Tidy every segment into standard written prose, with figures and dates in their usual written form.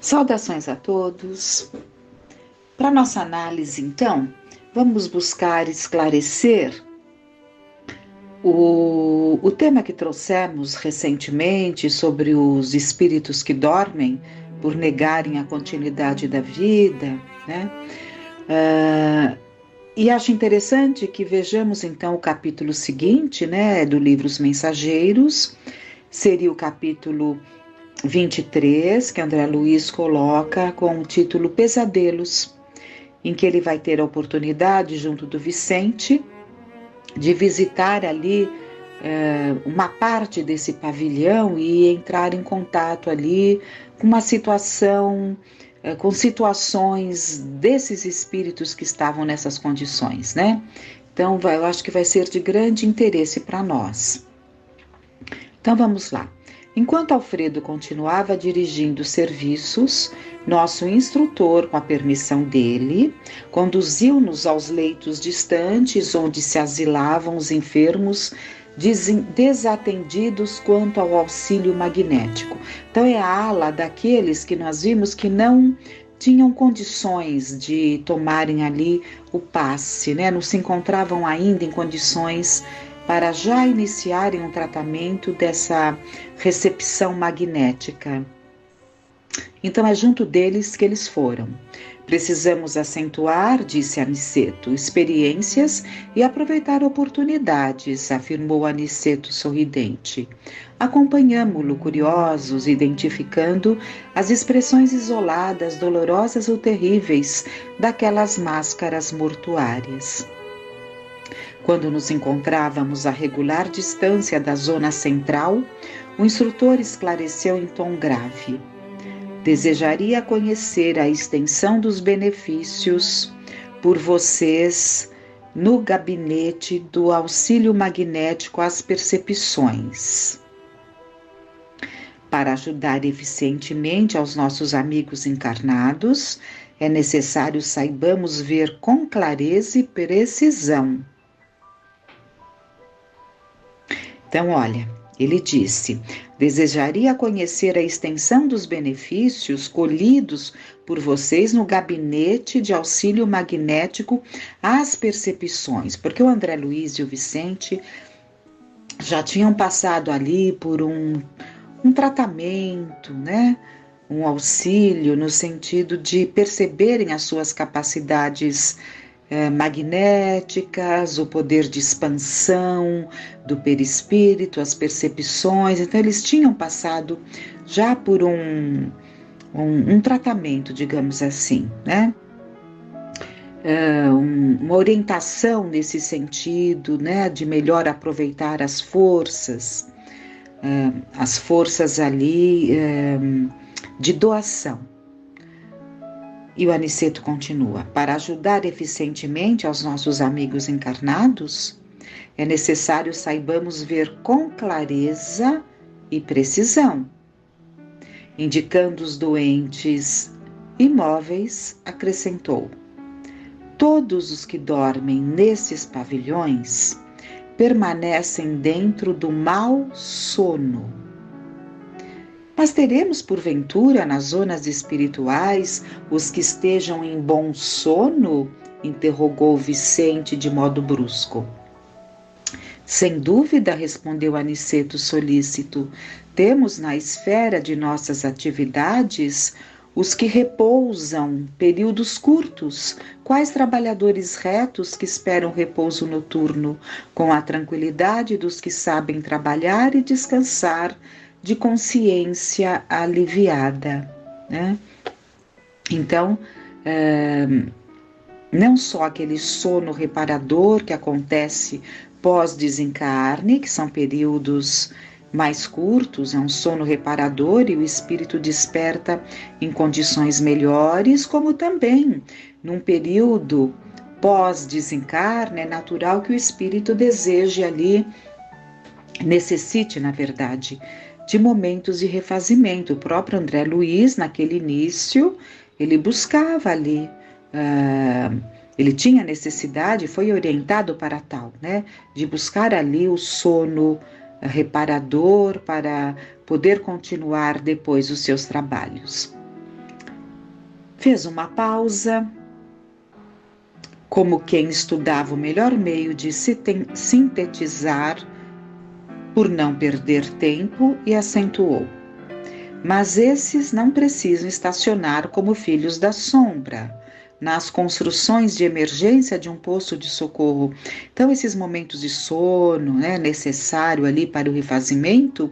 Saudações a todos. Para nossa análise, então, vamos buscar esclarecer o tema que trouxemos recentemente sobre os espíritos que dormem por negarem a continuidade da vida, né? E acho interessante que vejamos então o capítulo seguinte, né, do livro Os Mensageiros, seria o capítulo 23, que André Luiz coloca com o título Pesadelos, em que ele vai ter a oportunidade, junto do Vicente, de visitar ali uma parte desse pavilhão e entrar em contato ali com uma situação, com situações desses espíritos que estavam nessas condições, né? Então, eu acho que vai ser de grande interesse para nós. Então, vamos lá. Enquanto Alfredo continuava dirigindo os serviços, nosso instrutor, com a permissão dele, conduziu-nos aos leitos distantes onde se asilavam os enfermos desatendidos quanto ao auxílio magnético. Então é a ala daqueles que nós vimos que não tinham condições de tomarem ali o passe, né? Não se encontravam ainda em condições para já iniciarem um tratamento dessa recepção magnética. Então é junto deles que eles foram. Precisamos acentuar, disse Aniceto, experiências e aproveitar oportunidades, afirmou Aniceto sorridente. Acompanhamo-lo curiosos, identificando as expressões isoladas, dolorosas ou terríveis daquelas máscaras mortuárias. Quando nos encontrávamos a regular distância da zona central, o instrutor esclareceu em tom grave. Desejaria conhecer a extensão dos benefícios por vocês no gabinete do auxílio magnético às percepções. Para ajudar eficientemente aos nossos amigos encarnados, é necessário saibamos ver com clareza e precisão. Então, olha, ele disse, desejaria conhecer a extensão dos benefícios colhidos por vocês no gabinete de auxílio magnético às percepções, porque o André Luiz e o Vicente já tinham passado ali por um tratamento, né? Um auxílio no sentido de perceberem as suas capacidades magnéticas, o poder de expansão do perispírito, as percepções. Então eles tinham passado já por um tratamento, digamos assim, né? Uma orientação nesse sentido, né? De melhor aproveitar as forças ali de doação. E o Aniceto continua, para ajudar eficientemente aos nossos amigos encarnados, é necessário saibamos ver com clareza e precisão. Indicando os doentes imóveis, acrescentou, todos os que dormem nesses pavilhões permanecem dentro do mau sono. Mas teremos, porventura, nas zonas espirituais, os que estejam em bom sono? Interrogou Vicente de modo brusco. Sem dúvida, respondeu Aniceto solícito, temos na esfera de nossas atividades os que repousam períodos curtos, quais trabalhadores retos que esperam repouso noturno, com a tranquilidade dos que sabem trabalhar e descansar, de consciência aliviada, né? Então, não só aquele sono reparador que acontece pós-desencarne, que são períodos mais curtos, é um sono reparador e o espírito desperta em condições melhores, como também num período pós-desencarne, é natural que o espírito deseje ali, necessite, na verdade, de momentos de refazimento. O próprio André Luiz, naquele início, ele buscava ali, ele tinha necessidade, foi orientado para tal, né, de buscar ali o sono reparador para poder continuar depois os seus trabalhos. Fez uma pausa, como quem estudava o melhor meio de sintetizar por não perder tempo, e acentuou: mas esses não precisam estacionar como filhos da sombra, nas construções de emergência de um posto de socorro. Então, esses momentos de sono, necessário ali para o refazimento,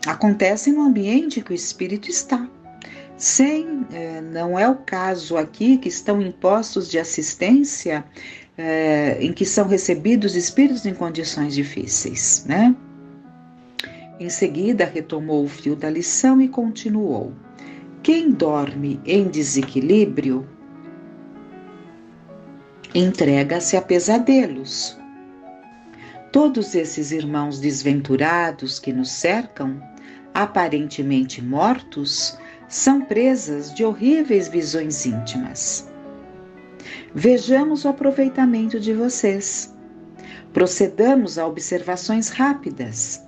acontecem no ambiente que o espírito está. Não é o caso aqui que estão em postos de assistência em que são recebidos espíritos em condições difíceis, né? Em seguida, retomou o fio da lição e continuou: quem dorme em desequilíbrio entrega-se a pesadelos. Todos esses irmãos desventurados que nos cercam, aparentemente mortos, são presas de horríveis visões íntimas. Vejamos o aproveitamento de vocês. Procedamos a observações rápidas.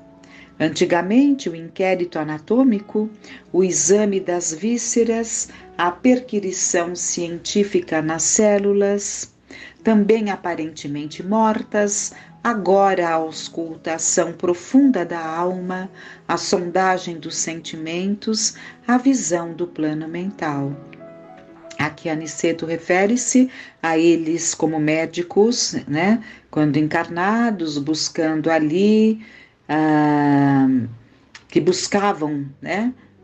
Antigamente, o inquérito anatômico, o exame das vísceras, a perquirição científica nas células, também aparentemente mortas, agora a auscultação profunda da alma, a sondagem dos sentimentos, a visão do plano mental. Aqui Aniceto refere-se a eles como médicos, quando encarnados, buscando ali, que buscavam,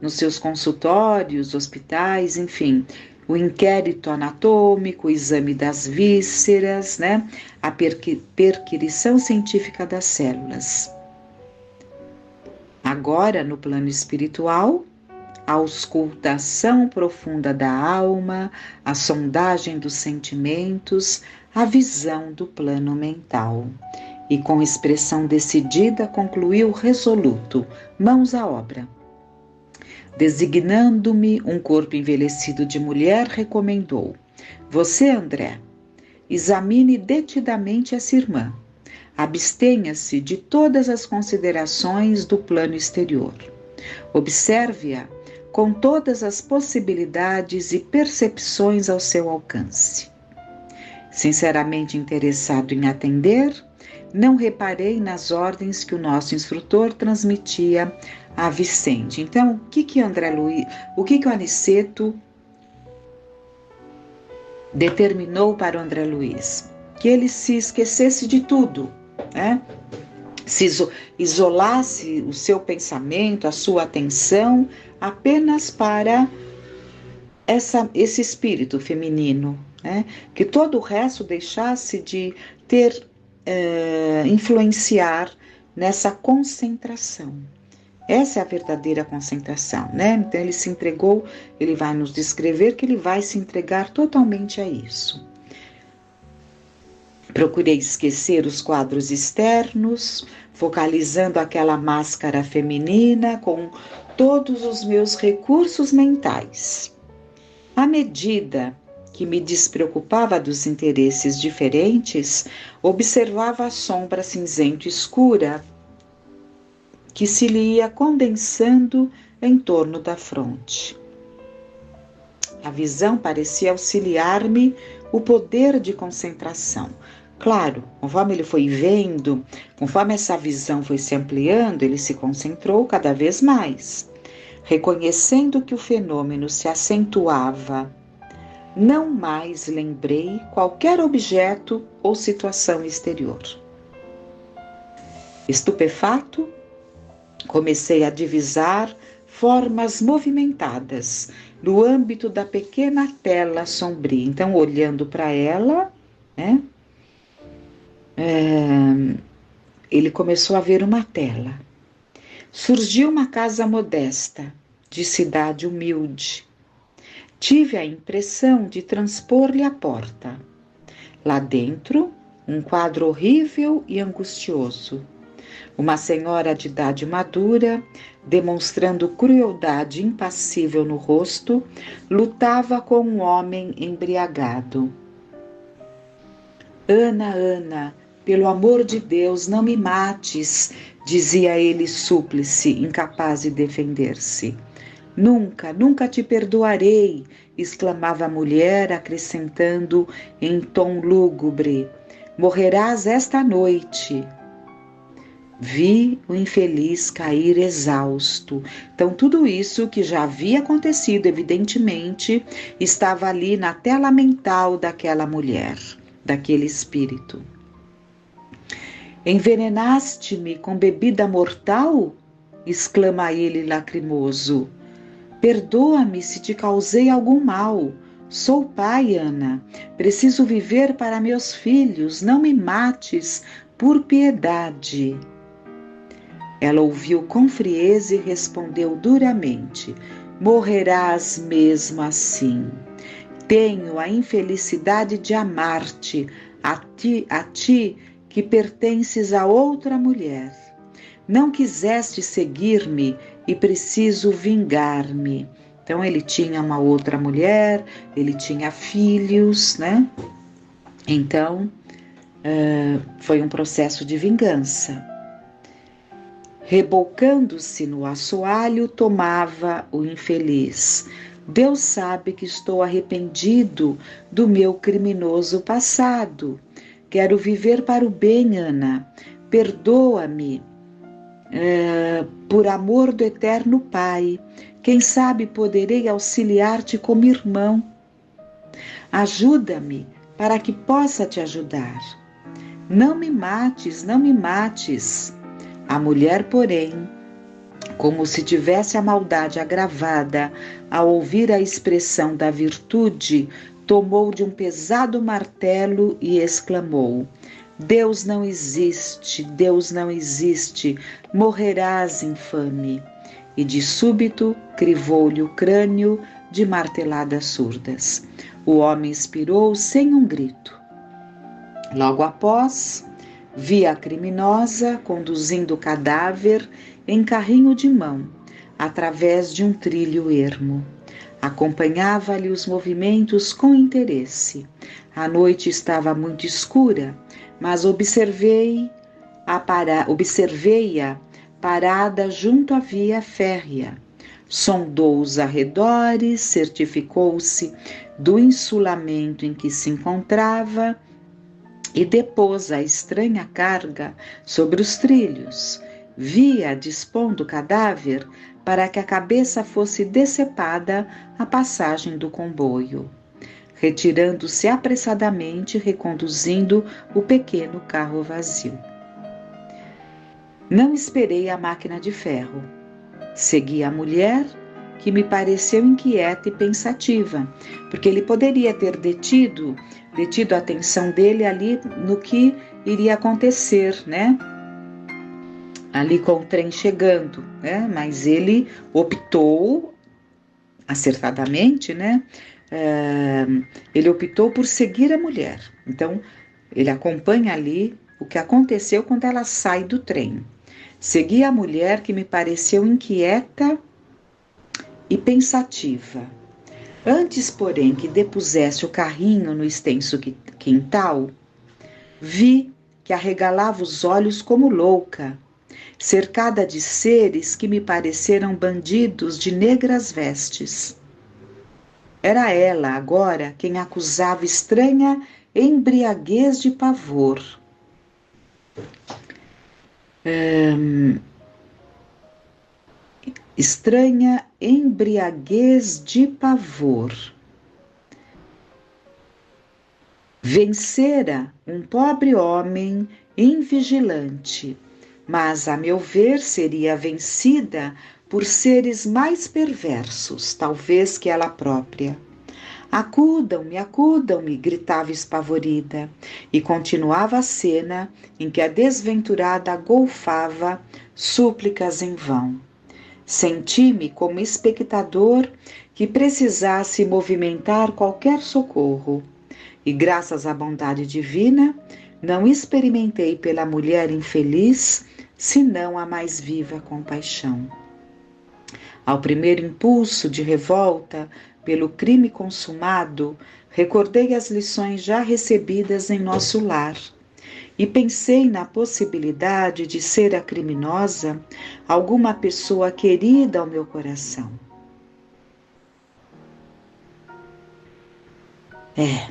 nos seus consultórios, hospitais, enfim, o inquérito anatômico, o exame das vísceras, a perquirição científica das células. Agora, no plano espiritual, a auscultação profunda da alma, a sondagem dos sentimentos, a visão do plano mental. E com expressão decidida concluiu resoluto: mãos à obra. Designando-me um corpo envelhecido de mulher, recomendou: você, André, examine detidamente essa irmã. Abstenha-se de todas as considerações do plano exterior. Observe-a com todas as possibilidades e percepções ao seu alcance. Sinceramente interessado em atender, não reparei nas ordens que o nosso instrutor transmitia a Vicente. Então, o que o Aniceto determinou para o André Luiz? Que ele se esquecesse de tudo, se isolasse o seu pensamento, a sua atenção apenas para esse espírito feminino, que todo o resto deixasse de influenciar nessa concentração. Essa é a verdadeira concentração, Então ele se entregou, ele vai nos descrever que ele vai se entregar totalmente a isso. Procurei esquecer os quadros externos, focalizando aquela máscara feminina com todos os meus recursos mentais. À medida que me despreocupava dos interesses diferentes, observava a sombra cinzento escura que se lhe ia condensando em torno da fronte. A visão parecia auxiliar-me o poder de concentração. Claro, conforme ele foi vendo, conforme essa visão foi se ampliando, ele se concentrou cada vez mais. Reconhecendo que o fenômeno se acentuava, não mais lembrei qualquer objeto ou situação exterior. Estupefato, comecei a divisar formas movimentadas no âmbito da pequena tela sombria. Então, olhando para ela, ele começou a ver uma tela. Surgiu uma casa modesta, de cidade humilde. Tive a impressão de transpor-lhe a porta. Lá dentro, um quadro horrível e angustioso. Uma senhora de idade madura, demonstrando crueldade impassível no rosto, lutava com um homem embriagado. Ana, Ana, pelo amor de Deus, não me mates, dizia ele súplice, incapaz de defender-se. Nunca, nunca te perdoarei, exclamava a mulher, acrescentando em tom lúgubre: morrerás esta noite. Vi o infeliz cair exausto. Então, tudo isso que já havia acontecido, evidentemente, estava ali na tela mental daquela mulher, daquele espírito. Envenenaste-me com bebida mortal? Exclama ele lacrimoso. Perdoa-me se te causei algum mal. Sou pai, Ana. Preciso viver para meus filhos. Não me mates, por piedade. Ela ouviu com frieza e respondeu duramente: morrerás mesmo assim. Tenho a infelicidade de amar-te, a ti que pertences a outra mulher. Não quiseste seguir-me e preciso vingar-me. Então ele tinha uma outra mulher, ele tinha filhos, né? Então foi um processo de vingança. Rebocando-se no assoalho, tomava o infeliz. Deus sabe que estou arrependido do meu criminoso passado. Quero viver para o bem, Ana. Perdoa-me, por amor do eterno Pai. Quem sabe poderei auxiliar-te como irmão. Ajuda-me para que possa te ajudar. Não me mates, não me mates. A mulher, porém, como se tivesse a maldade agravada ao ouvir a expressão da virtude, tomou de um pesado martelo e exclamou: Deus não existe, Deus não existe, morrerás, infame. E de súbito crivou-lhe o crânio de marteladas surdas. O homem expirou sem um grito. Logo após, vi a criminosa conduzindo o cadáver em carrinho de mão, através de um trilho ermo. Acompanhava-lhe os movimentos com interesse. A noite estava muito escura, mas observei-a parada junto à via férrea. Sondou os arredores, certificou-se do insulamento em que se encontrava e depôs a estranha carga sobre os trilhos. Via dispondo o cadáver para que a cabeça fosse decepada à passagem do comboio, retirando-se apressadamente, reconduzindo o pequeno carro vazio. Não esperei a máquina de ferro. Segui a mulher, que me pareceu inquieta e pensativa, porque ele poderia ter detido a atenção dele ali no que iria acontecer, né? Ali com o trem chegando, né? Mas ele optou, acertadamente, né? Ele optou por seguir a mulher. Então, ele acompanha ali o que aconteceu quando ela sai do trem. Segui a mulher, que me pareceu inquieta e pensativa. Antes, porém, que depusesse o carrinho no extenso quintal, vi que arregalava os olhos como louca, cercada de seres que me pareceram bandidos de negras vestes. Era ela, agora, quem acusava estranha embriaguez de pavor. Estranha embriaguez de pavor. Vencera um pobre homem invigilante, mas, a meu ver, seria vencida por seres mais perversos, talvez que ela própria. Acudam-me, gritava espavorida, e continuava a cena em que a desventurada golfava súplicas em vão. Senti-me como espectador que precisasse movimentar qualquer socorro, e graças à bondade divina, não experimentei pela mulher infeliz senão a mais viva compaixão. Ao primeiro impulso de revolta pelo crime consumado, recordei as lições já recebidas em nosso lar e pensei na possibilidade de ser a criminosa alguma pessoa querida ao meu coração. É,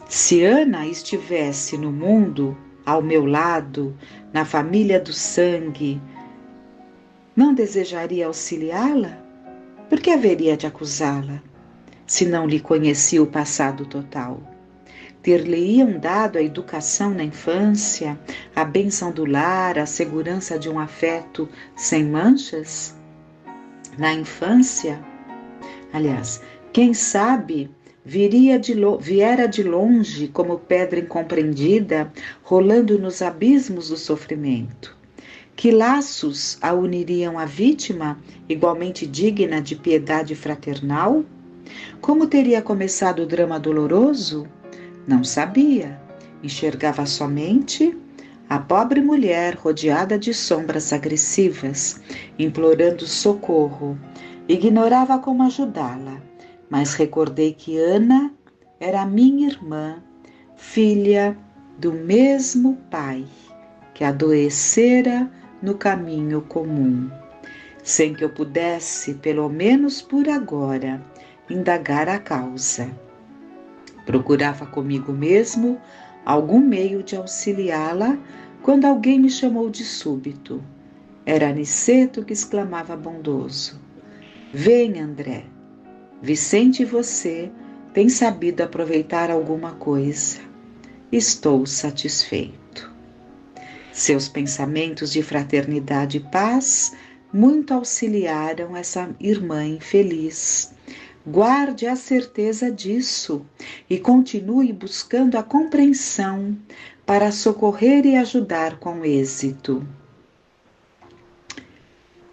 se Ana estivesse no mundo, ao meu lado, na família do sangue, não desejaria auxiliá-la? Por que haveria de acusá-la, se não lhe conhecia o passado total? Ter-lhe-iam dado a educação na infância, a bênção do lar, a segurança de um afeto sem manchas? Na infância, aliás, quem sabe viera de longe como pedra incompreendida, rolando nos abismos do sofrimento. Que laços a uniriam à vítima, igualmente digna de piedade fraternal? Como teria começado o drama doloroso? Não sabia. Enxergava somente a pobre mulher rodeada de sombras agressivas, implorando socorro. Ignorava como ajudá-la, mas recordei que Ana era minha irmã, filha do mesmo pai, que adoecera no caminho comum, sem que eu pudesse, pelo menos por agora, indagar a causa. Procurava comigo mesmo algum meio de auxiliá-la quando alguém me chamou de súbito. Era Aniceto que exclamava bondoso: Vem, André, Vicente e você têm sabido aproveitar alguma coisa. Estou satisfeito. Seus pensamentos de fraternidade e paz muito auxiliaram essa irmã infeliz. Guarde a certeza disso e continue buscando a compreensão para socorrer e ajudar com êxito.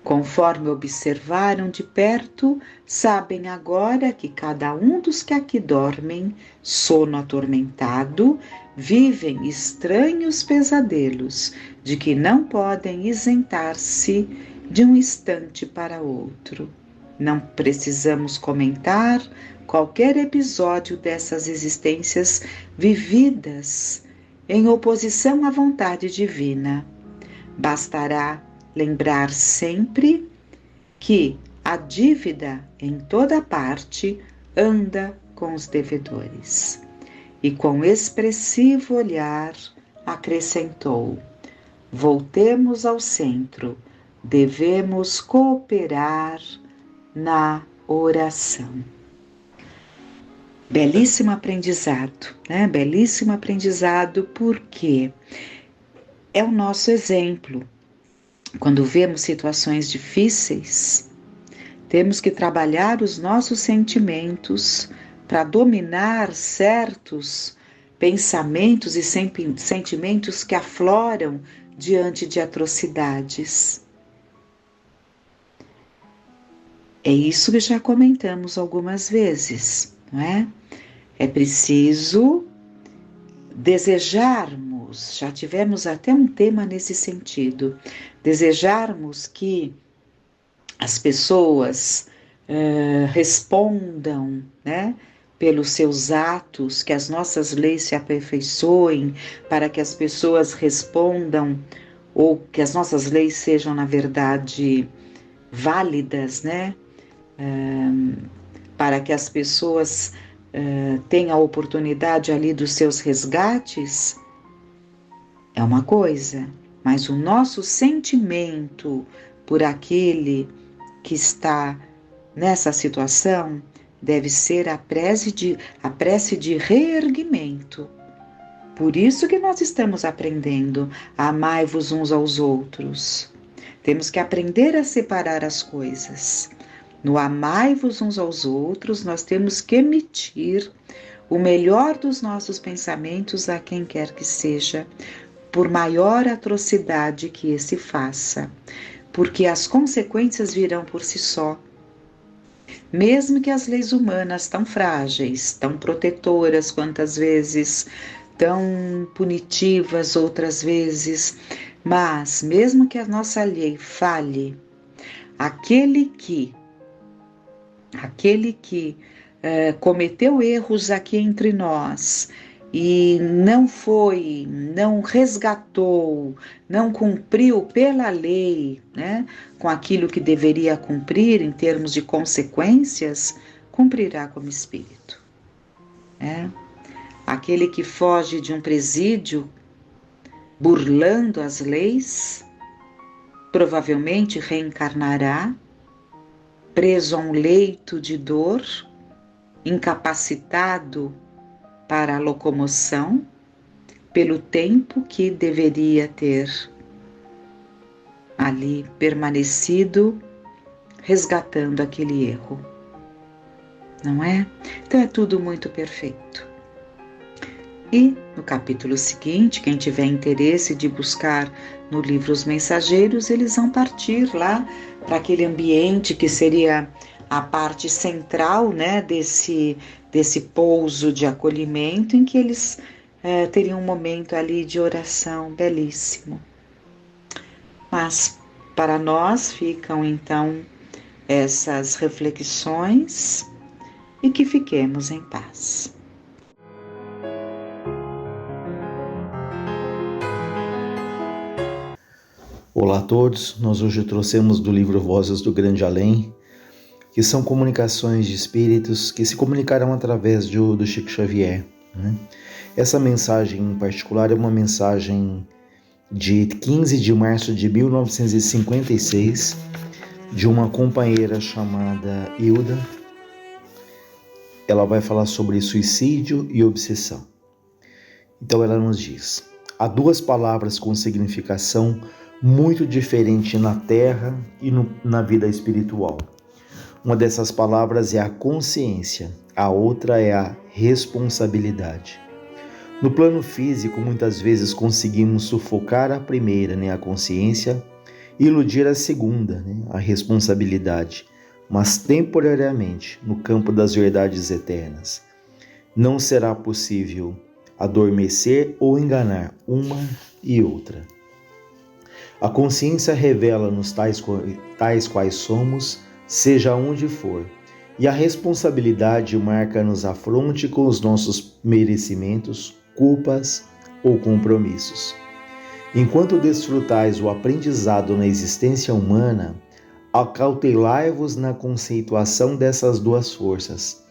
Conforme observaram de perto, sabem agora que cada um dos que aqui dormem, sono atormentado, vivem estranhos pesadelos, de que não podem isentar-se de um instante para outro. Não precisamos comentar qualquer episódio dessas existências vividas em oposição à vontade divina. Bastará lembrar sempre que a dívida em toda parte anda com os devedores. E com expressivo olhar acrescentou: voltemos ao centro, devemos cooperar na oração. Belíssimo aprendizado, né? Belíssimo aprendizado, porque é o nosso exemplo. Quando vemos situações difíceis, temos que trabalhar os nossos sentimentos para dominar certos pensamentos e sentimentos que afloram diante de atrocidades. É isso que já comentamos algumas vezes, não é? É preciso desejarmos, já tivemos até um tema nesse sentido, desejarmos que as pessoas respondam, né, pelos seus atos, que as nossas leis se aperfeiçoem, para que as pessoas respondam, ou que as nossas leis sejam, na verdade, válidas, né? Para que as pessoas tenham a oportunidade ali dos seus resgates, é uma coisa, mas o nosso sentimento por aquele que está nessa situação deve ser a prece de reerguimento. Por isso que nós estamos aprendendo a amai-vos uns aos outros. Temos que aprender a separar as coisas. No amai-vos uns aos outros, nós temos que emitir o melhor dos nossos pensamentos a quem quer que seja, por maior atrocidade que esse faça, porque as consequências virão por si só. Mesmo que as leis humanas tão frágeis, tão protetoras quantas vezes, tão punitivas outras vezes, mas mesmo que a nossa lei falhe, aquele que cometeu erros aqui entre nós e não resgatou, não cumpriu pela lei, né, com aquilo que deveria cumprir em termos de consequências, cumprirá como espírito. né? Aquele que foge de um presídio, burlando as leis, provavelmente reencarnará, preso a um leito de dor, incapacitado para a locomoção, pelo tempo que deveria ter ali permanecido, resgatando aquele erro. Não é? Então é tudo muito perfeito. E no capítulo seguinte, quem tiver interesse de buscar no livro Os Mensageiros, eles vão partir lá para aquele ambiente que seria a parte central, né, desse pouso de acolhimento, em que eles teriam um momento ali de oração belíssimo. Mas para nós ficam então essas reflexões e que fiquemos em paz. Olá a todos, nós hoje trouxemos do livro Vozes do Grande Além, que são comunicações de espíritos que se comunicaram através do Chico Xavier, né? Essa mensagem em particular é uma mensagem de 15 de março de 1956, de uma companheira chamada Hilda. Ela vai falar sobre suicídio e obsessão. Então ela nos diz: há duas palavras com significação muito diferente na Terra e na vida espiritual. Uma dessas palavras é a consciência, a outra é a responsabilidade. No plano físico, muitas vezes conseguimos sufocar a primeira, a consciência, e iludir a segunda, a responsabilidade, mas temporariamente, no campo das verdades eternas. Não será possível adormecer ou enganar uma e outra. A consciência revela-nos tais quais somos, seja onde for, e a responsabilidade marca-nos a fronte com os nossos merecimentos, culpas ou compromissos. Enquanto desfrutais o aprendizado na existência humana, acautelai-vos na conceituação dessas duas forças,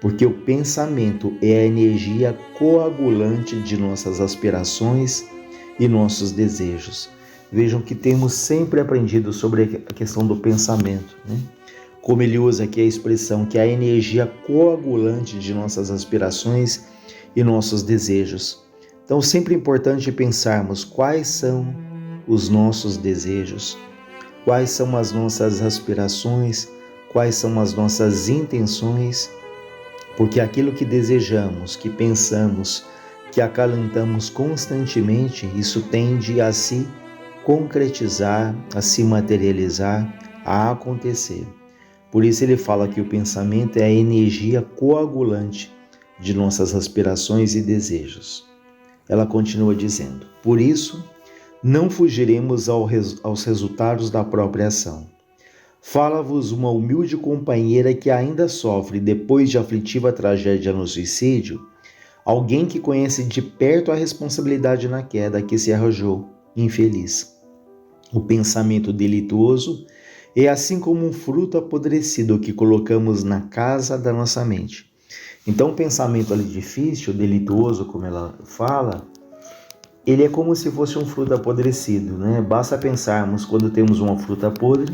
porque o pensamento é a energia coagulante de nossas aspirações e nossos desejos. Vejam que temos sempre aprendido sobre a questão do pensamento, né? Como ele usa aqui a expressão que é a energia coagulante de nossas aspirações e nossos desejos. Então, sempre é importante pensarmos quais são os nossos desejos, quais são as nossas aspirações, quais são as nossas intenções, porque aquilo que desejamos, que pensamos, que acalentamos constantemente, isso tende a se concretizar, a se materializar, a acontecer. Por isso ele fala que o pensamento é a energia coagulante de nossas aspirações e desejos. Ela continua dizendo: por isso, não fugiremos aos resultados da própria ação. Fala-vos uma humilde companheira que ainda sofre depois de aflitiva tragédia no suicídio, alguém que conhece de perto a responsabilidade na queda que se arrojou, infeliz. O pensamento delituoso é assim como um fruto apodrecido que colocamos na casa da nossa mente. Então o pensamento ali difícil, delituoso, como ela fala, ele é como se fosse um fruto apodrecido, né? Basta pensarmos quando temos uma fruta podre,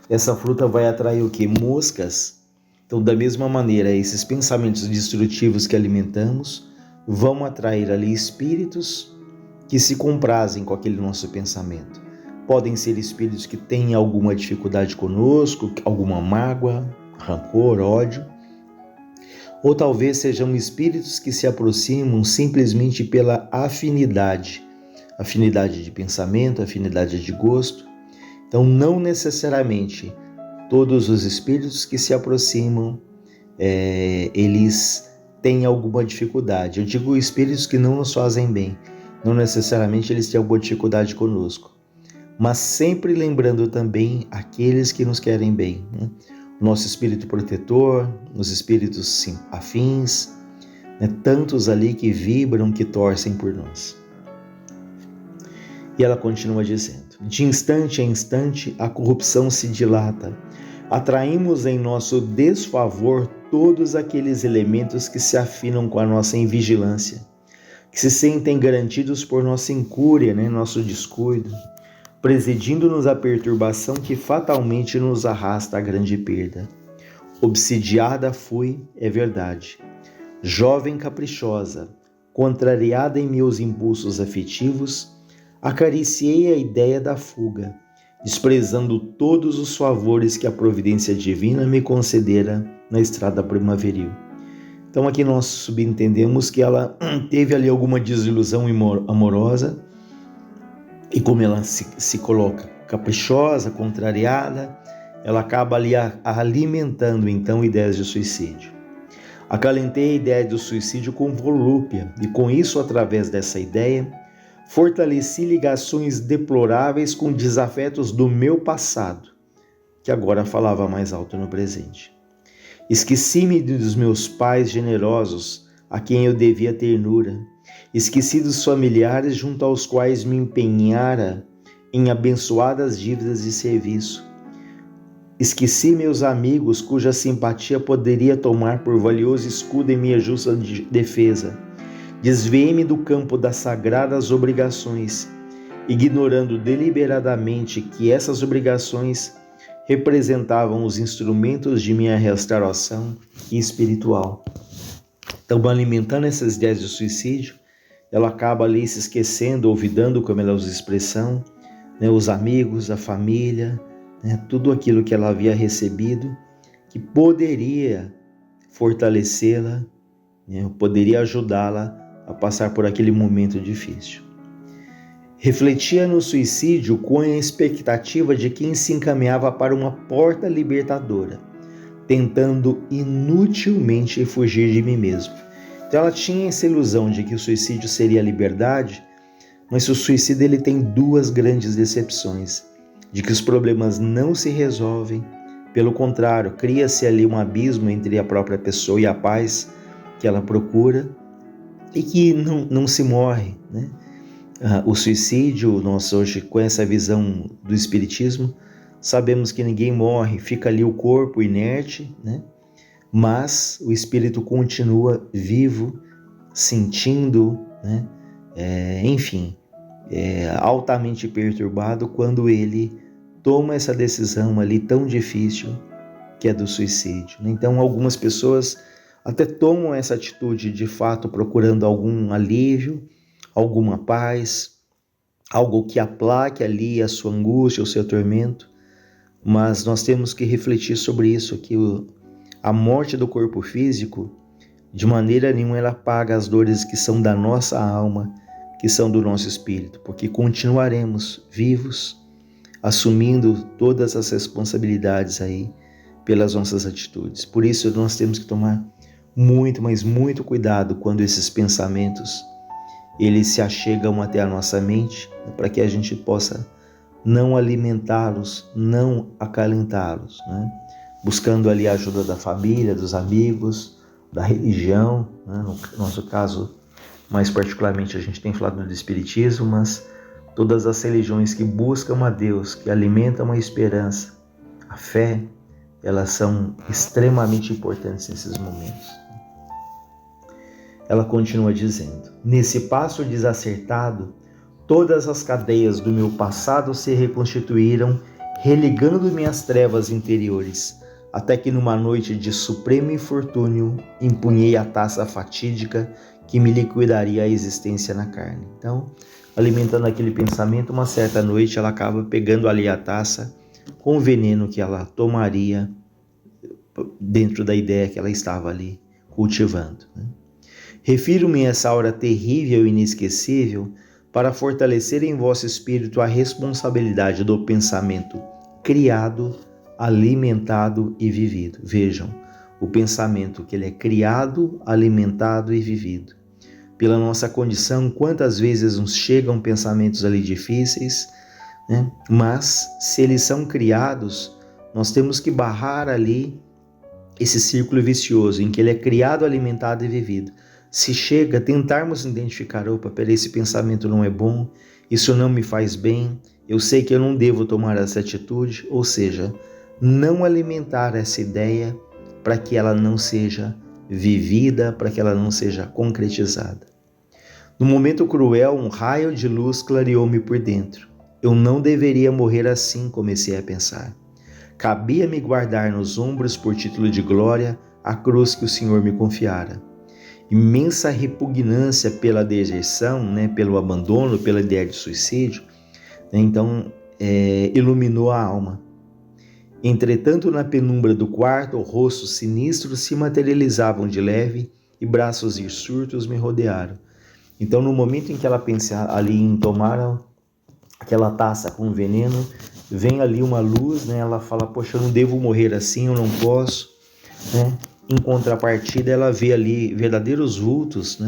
essa fruta vai atrair o quê? Moscas. Então, da mesma maneira, esses pensamentos destrutivos que alimentamos vão atrair ali espíritos que se comprazem com aquele nosso pensamento. Podem ser espíritos que têm alguma dificuldade conosco, alguma mágoa, rancor, ódio. Ou talvez sejam espíritos que se aproximam simplesmente pela afinidade de pensamento, afinidade de gosto. Então, não necessariamente todos os espíritos que se aproximam, eles têm alguma dificuldade. Eu digo espíritos que não nos fazem bem, não necessariamente eles têm alguma dificuldade conosco, mas sempre lembrando também aqueles que nos querem bem, né? Nosso espírito protetor, os espíritos afins, né? Tantos ali que vibram, que torcem por nós. E ela continua dizendo: de instante a instante a corrupção se dilata, Atraímos em nosso desfavor todos aqueles elementos que se afinam com a nossa invigilância, que se sentem garantidos por nossa incúria, nosso descuido, presidindo-nos a perturbação que fatalmente nos arrasta à grande perda. Obsidiada fui, é verdade, jovem caprichosa, contrariada em meus impulsos afetivos, acariciei a ideia da fuga, desprezando todos os favores que a providência divina me concedera na estrada primaveril. Então aqui nós subentendemos que ela teve ali alguma desilusão amorosa, e como ela se coloca caprichosa, contrariada, ela acaba ali alimentando então ideias de suicídio. Acalentei a ideia do suicídio com volúpia e com isso, através dessa ideia, fortaleci ligações deploráveis com desafetos do meu passado, que agora falava mais alto no presente. Esqueci-me dos meus pais generosos, a quem eu devia ternura. Esqueci dos familiares junto aos quais me empenhara em abençoadas dívidas de serviço. Esqueci meus amigos, cuja simpatia poderia tomar por valioso escudo em minha justa defesa. Desviei-me do campo das sagradas obrigações, ignorando deliberadamente que essas obrigações representavam os instrumentos de minha restauração espiritual. Então, alimentando essas ideias de suicídio, ela acaba ali se esquecendo, olvidando, como ela usa a expressão, os amigos, a família, tudo aquilo que ela havia recebido, que poderia fortalecê-la, poderia ajudá-la a passar por aquele momento difícil. Refletia no suicídio com a expectativa de quem se encaminhava para uma porta libertadora, tentando inutilmente fugir de mim mesmo. Então ela tinha essa ilusão de que o suicídio seria a liberdade, mas o suicídio ele tem duas grandes decepções, de que os problemas não se resolvem, pelo contrário, cria-se ali um abismo entre a própria pessoa e a paz que ela procura, e que não se morre, O suicídio, nós hoje com essa visão do Espiritismo, sabemos que ninguém morre, fica ali o corpo inerte, mas o espírito continua vivo, sentindo, altamente perturbado quando ele toma essa decisão ali tão difícil que é do suicídio. Então algumas pessoas até tomam essa atitude de fato procurando algum alívio, alguma paz, algo que aplaque ali a sua angústia, o seu tormento, mas nós temos que refletir sobre isso, que a morte do corpo físico, de maneira nenhuma ela apaga as dores que são da nossa alma, que são do nosso espírito, porque continuaremos vivos, assumindo todas as responsabilidades aí pelas nossas atitudes. Por isso nós temos que tomar muito, mas muito cuidado quando esses pensamentos eles se achegam até a nossa mente, para que a gente possa não alimentá-los, não acalentá-los, buscando ali a ajuda da família, dos amigos, da religião, No nosso caso, mais particularmente, a gente tem falado do Espiritismo, mas todas as religiões que buscam a Deus, que alimentam a esperança, a fé, elas são extremamente importantes nesses momentos. Ela continua dizendo: nesse passo desacertado, todas as cadeias do meu passado se reconstituíram, religando-me às trevas interiores, até que numa noite de supremo infortúnio, empunhei a taça fatídica que me liquidaria a existência na carne. Então, alimentando aquele pensamento, uma certa noite ela acaba pegando ali a taça com o veneno que ela tomaria dentro da ideia que ela estava ali cultivando. Refiro-me a essa hora terrível e inesquecível para fortalecer em vosso espírito a responsabilidade do pensamento criado, alimentado e vivido. Vejam, o pensamento que ele é criado, alimentado e vivido. Pela nossa condição, quantas vezes nos chegam pensamentos ali difíceis, mas se eles são criados, nós temos que barrar ali esse círculo vicioso em que ele é criado, alimentado e vivido. Se chega a tentarmos identificar, esse pensamento não é bom, isso não me faz bem, eu sei que eu não devo tomar essa atitude, ou seja, não alimentar essa ideia para que ela não seja vivida, para que ela não seja concretizada. No momento cruel, um raio de luz clareou-me por dentro. Eu não deveria morrer assim, comecei a pensar. Cabia-me guardar nos ombros, por título de glória, a cruz que o Senhor me confiara. Imensa repugnância pela deserção, pelo abandono, pela ideia de suicídio, então iluminou a alma. Entretanto, na penumbra do quarto, rostos sinistros se materializavam de leve e braços hirsutos me rodearam. Então, no momento em que ela pensa ali em tomar aquela taça com veneno, vem ali uma luz, ela fala, poxa, eu não devo morrer assim, eu não posso, Em contrapartida, ela vê ali verdadeiros vultos,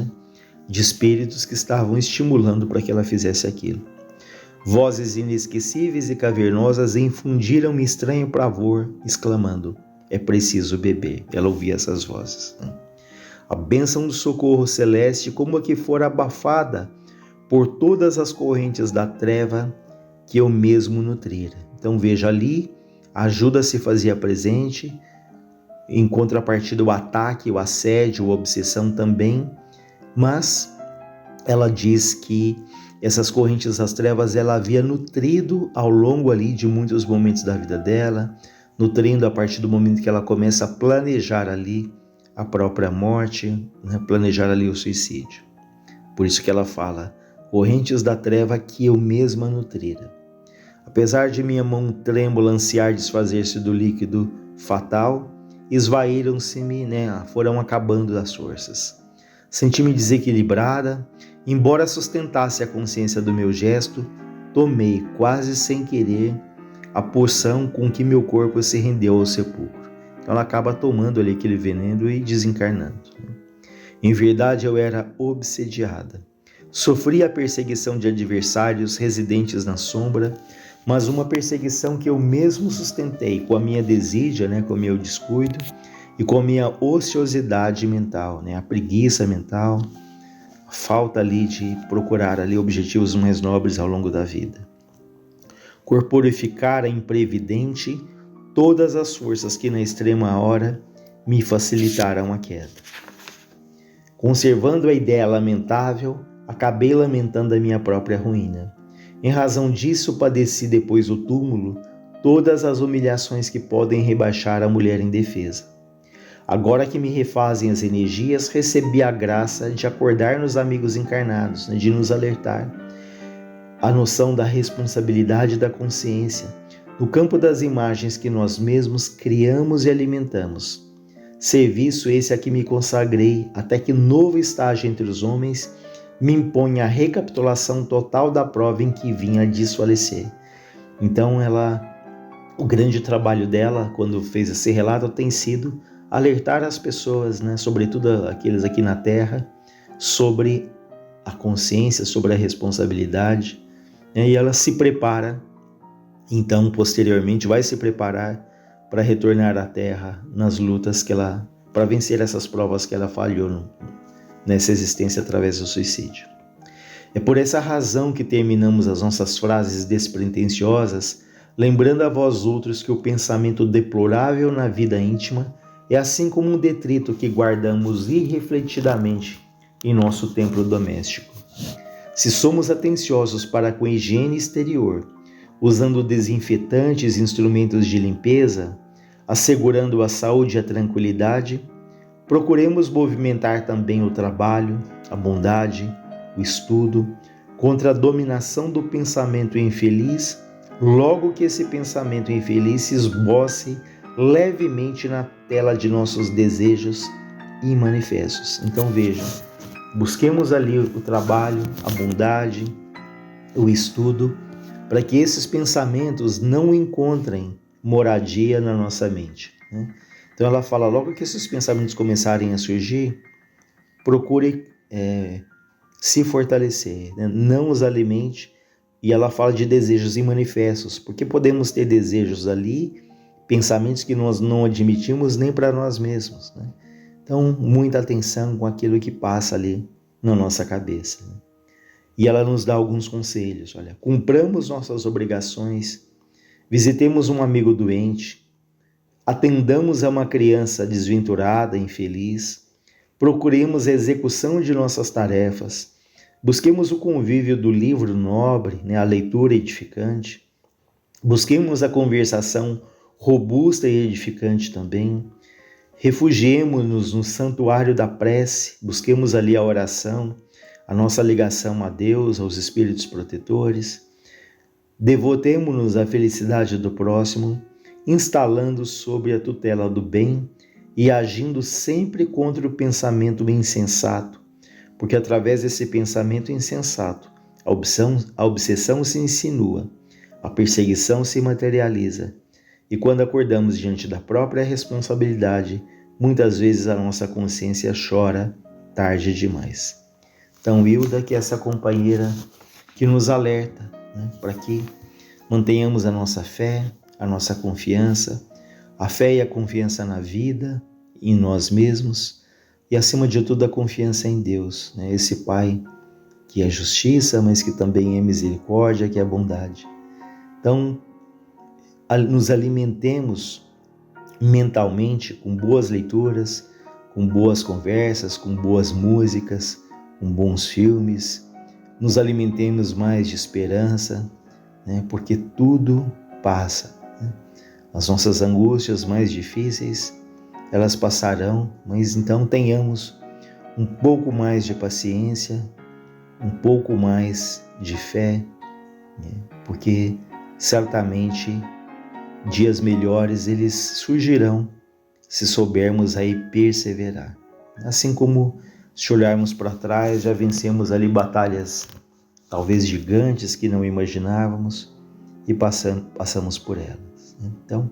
de espíritos que estavam estimulando para que ela fizesse aquilo. Vozes inesquecíveis e cavernosas infundiram-me estranho pavor, exclamando, é preciso beber. Ela ouvia essas vozes. A bênção do socorro celeste como que fora abafada por todas as correntes da treva que eu mesmo nutrira. Então veja ali, a ajuda se fazia presente, em contrapartida o ataque, o assédio, a obsessão também, mas ela diz que essas correntes das trevas ela havia nutrido ao longo ali de muitos momentos da vida dela, nutrindo a partir do momento que ela começa a planejar ali a própria morte, planejar ali o suicídio. Por isso que ela fala, correntes da treva que eu mesma nutrira. Apesar de minha mão trêmula ansiar desfazer-se do líquido fatal, esvaíram-se-me, foram acabando as forças. Senti-me desequilibrada, embora sustentasse a consciência do meu gesto, tomei, quase sem querer, a porção com que meu corpo se rendeu ao sepulcro. Então ela acaba tomando ali aquele veneno e desencarnando. Em verdade, eu era obsediada. Sofri a perseguição de adversários residentes na sombra, mas uma perseguição que eu mesmo sustentei com a minha desídia, com o meu descuido e com a minha ociosidade mental, a preguiça mental, a falta ali de procurar ali objetivos mais nobres ao longo da vida. Corporificara imprevidente todas as forças que na extrema hora me facilitaram a queda. Conservando a ideia lamentável, acabei lamentando a minha própria ruína. Em razão disso, padeci depois do túmulo todas as humilhações que podem rebaixar a mulher indefesa. Agora que me refazem as energias, recebi a graça de acordar nos amigos encarnados, de nos alertar. A noção da responsabilidade da consciência, no campo das imagens que nós mesmos criamos e alimentamos. Serviço esse a que me consagrei, até que novo estágio entre os homens me impõe a recapitulação total da prova em que vinha a desfalecer. Então o grande trabalho dela, quando fez esse relato, tem sido alertar as pessoas, sobretudo aqueles aqui na Terra, sobre a consciência, sobre a responsabilidade, e ela se prepara, então posteriormente vai se preparar para retornar à Terra nas lutas para vencer essas provas que ela falhou nessa existência através do suicídio. É por essa razão que terminamos as nossas frases despretensiosas, lembrando a vós outros que o pensamento deplorável na vida íntima é assim como um detrito que guardamos irrefletidamente em nosso templo doméstico. Se somos atenciosos para com a higiene exterior, usando desinfetantes e instrumentos de limpeza, assegurando a saúde e a tranquilidade, procuremos movimentar também o trabalho, a bondade, o estudo, contra a dominação do pensamento infeliz, logo que esse pensamento infeliz se esboce levemente na tela de nossos desejos e manifestos. Então vejam, busquemos ali o trabalho, a bondade, o estudo, para que esses pensamentos não encontrem moradia na nossa mente. Então ela fala, logo que esses pensamentos começarem a surgir, procure se fortalecer, não os alimente. E ela fala de desejos imanifestos, porque podemos ter desejos ali, pensamentos que nós não admitimos nem para nós mesmos. Então, muita atenção com aquilo que passa ali na nossa cabeça. E ela nos dá alguns conselhos. Olha, cumpramos nossas obrigações, visitemos um amigo doente, atendamos a uma criança desventurada, infeliz, procuremos a execução de nossas tarefas, busquemos o convívio do livro nobre, a leitura edificante, busquemos a conversação robusta e edificante também, refugiemos-nos no santuário da prece, busquemos ali a oração, a nossa ligação a Deus, aos espíritos protetores, devotemo-nos à felicidade do próximo, instalando sobre a tutela do bem e agindo sempre contra o pensamento insensato, porque através desse pensamento insensato, a obsessão se insinua, a perseguição se materializa, e quando acordamos diante da própria responsabilidade, muitas vezes a nossa consciência chora tarde demais. Então, Hilda, que é essa companheira que nos alerta, para que mantenhamos a nossa fé, a nossa confiança, a fé e a confiança na vida, em nós mesmos e, acima de tudo, a confiança em Deus, esse Pai que é justiça, mas que também é misericórdia, que é bondade. Então, nos alimentemos mentalmente com boas leituras, com boas conversas, com boas músicas, com bons filmes, nos alimentemos mais de esperança, porque tudo passa. As nossas angústias mais difíceis, elas passarão, mas então tenhamos um pouco mais de paciência, um pouco mais de fé, porque certamente dias melhores eles surgirão se soubermos aí perseverar. Assim como, se olharmos para trás, já vencemos ali batalhas talvez gigantes que não imaginávamos e passamos por elas. Então,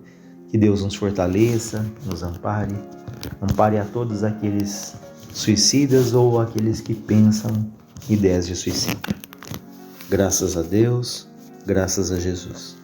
que Deus nos fortaleça, nos ampare a todos aqueles suicidas ou aqueles que pensam ideias de suicídio. Graças a Deus, graças a Jesus.